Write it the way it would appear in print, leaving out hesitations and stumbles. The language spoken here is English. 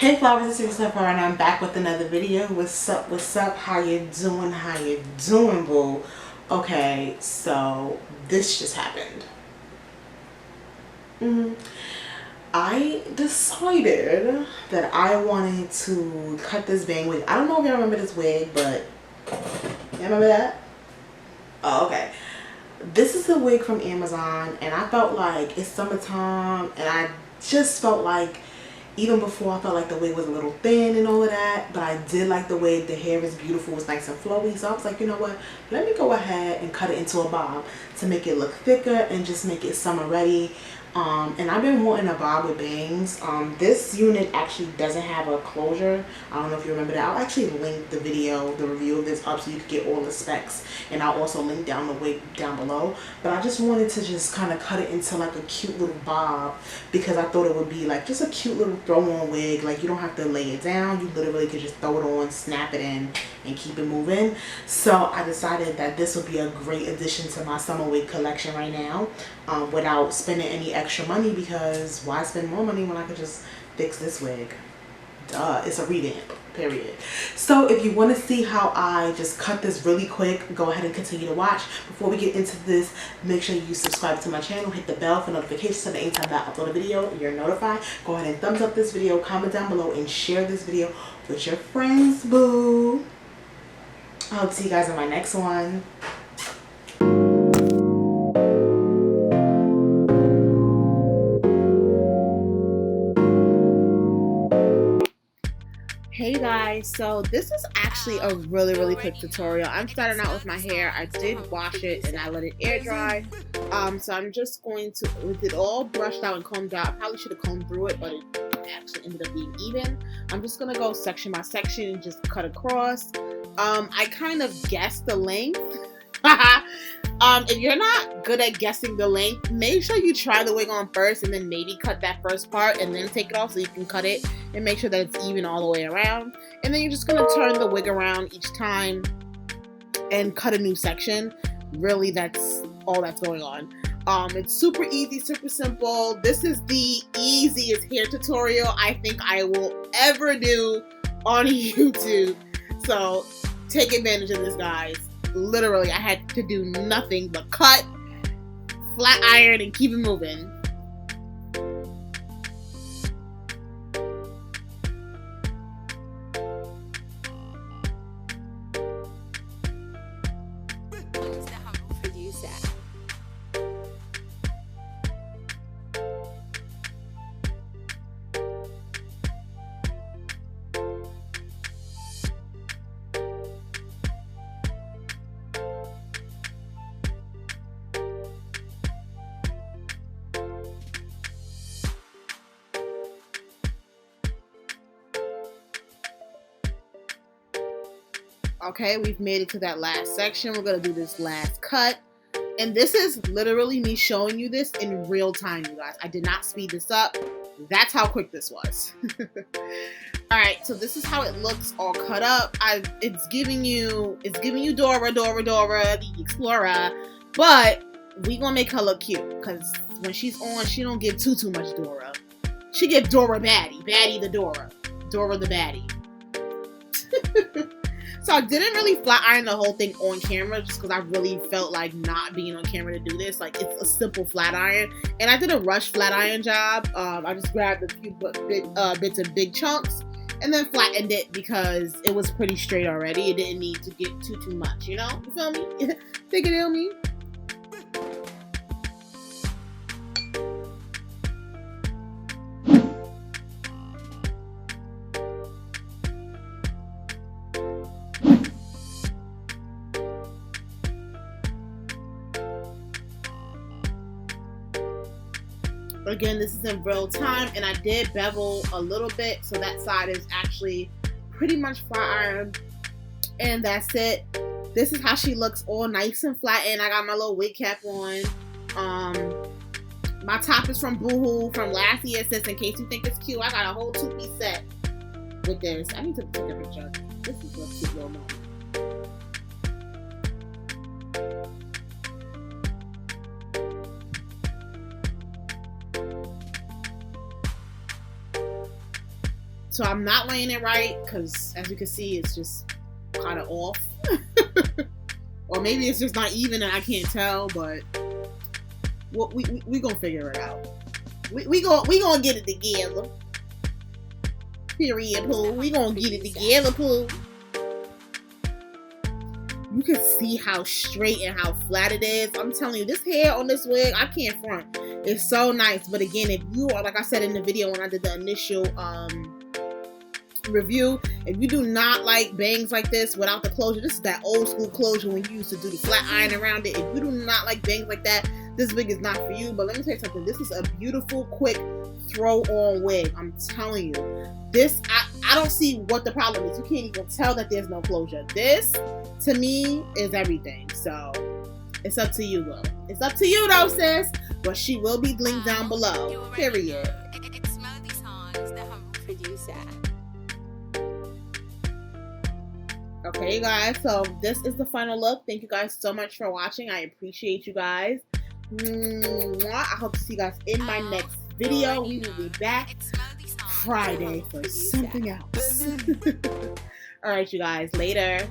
Hey flowers, it's Reese LaFleur and I'm back with another video. What's up, how you doing, boo? Okay, so this just happened. I decided that I wanted to cut this bang wig. I don't know if y'all remember this wig, but you remember that? Oh, okay. This is a wig from Amazon and I felt like it's summertime and I just felt like even before I felt like the wig was a little thin and all of that, but I did like the wig. The hair is beautiful, it's nice and flowy, so I was like, you know what, let me go ahead and cut it into a bob to make it look thicker and just make it summer ready. And I've been wanting a bob with bangs. This unit actually doesn't have a closure. I don't know if you remember that. I'll actually link the video, the review of this up so you can get all the specs, and I'll also link down the wig down below. But I just wanted to just kind of cut it into like a cute little bob because I thought it would be like just a cute little throw-on wig. Like you don't have to lay it down. You literally could just throw it on, snap it in, and keep it moving. So I decided that this would be a great addition to my summer wig collection right now, without spending any extra money, because why spend more money when I could just fix this wig? Duh, it's a revamp, period. So if you want to see how I just cut this really quick, go ahead and continue to watch. Before we get into this, make sure you subscribe to my channel, hit the bell for notifications so that anytime that I upload a video, you're notified. Go ahead and thumbs up this video, comment down below, and share this video with your friends, boo. I hope to see you guys in my next one. Hey guys, so this is actually a really quick tutorial. I'm starting out with my hair. I did wash it and I let it air dry. So I'm just going to, with it all brushed out and combed out, I probably should have combed through it, but it actually ended up being even. I'm just gonna go section by section and just cut across. I kind of guessed the length. If you're not good at guessing the length, make sure you try the wig on first and then maybe cut that first part and then take it off so you can cut it and make sure that it's even all the way around. And then you're just going to turn the wig around each time and cut a new section. Really, that's all that's going on. It's super easy, super simple. This is the easiest hair tutorial I think I will ever do on YouTube. So take advantage of this, guys. Literally, I had to do nothing but cut, flat iron, and keep it moving. Okay, we've made it to that last section. We're going to do this last cut. And this is literally me showing you this in real time, you guys. I did not speed this up. That's how quick this was. Alright, so this is how it looks all cut up. It's giving you Dora the Explorer. But we gonna make her look cute. Because when she's on, she don't give too much Dora. She give Dora baddie. Baddie the Dora. Dora the baddie. So I didn't really flat iron the whole thing on camera just because I really felt like not being on camera to do this. Like, it's a simple flat iron. And I did a rush flat iron job. I just grabbed a few bits of big chunks and then flattened it because it was pretty straight already. It didn't need to get too much, you know? You feel me? Think it on me? Again, this is in real time, and I did bevel a little bit, so that side is actually pretty much flat ironed, and that's it. This is how she looks, all nice and flat, and I got my little wig cap on. My top is from Boohoo from last year, sis, in case you think it's cute. I got a whole two-piece set with this. I need to take a picture. This is a cute little moment. So I'm not laying it right because, as you can see, it's just kind of off. Or maybe it's just not even and I can't tell, but we gonna figure it out. We gonna get it together. Period, Pooh. We gonna get it together, Pooh. You can see how straight and how flat it is. I'm telling you, this hair on this wig, I can't front. It's so nice. But again, if you are, like I said in the video when I did the initial review, if you do not like bangs like this without the closure, this is that old school closure when you used to do the flat iron around it. If you do not like bangs like that, this wig is not for you. But let me tell you something, this is a beautiful, quick throw on wig. I'm telling you, this, I don't see what the problem is. You can't even tell that there's no closure. This, to me, is everything. So it's up to you, though. It's up to you, though, sis. But she will be linked down below. Period. It's Melody Songs, the humble producer. Okay, you guys. So this is the final look. Thank you guys so much for watching. I appreciate you guys. I hope to see you guys in my next video. We will be back Friday for something else. All right, you guys. Later.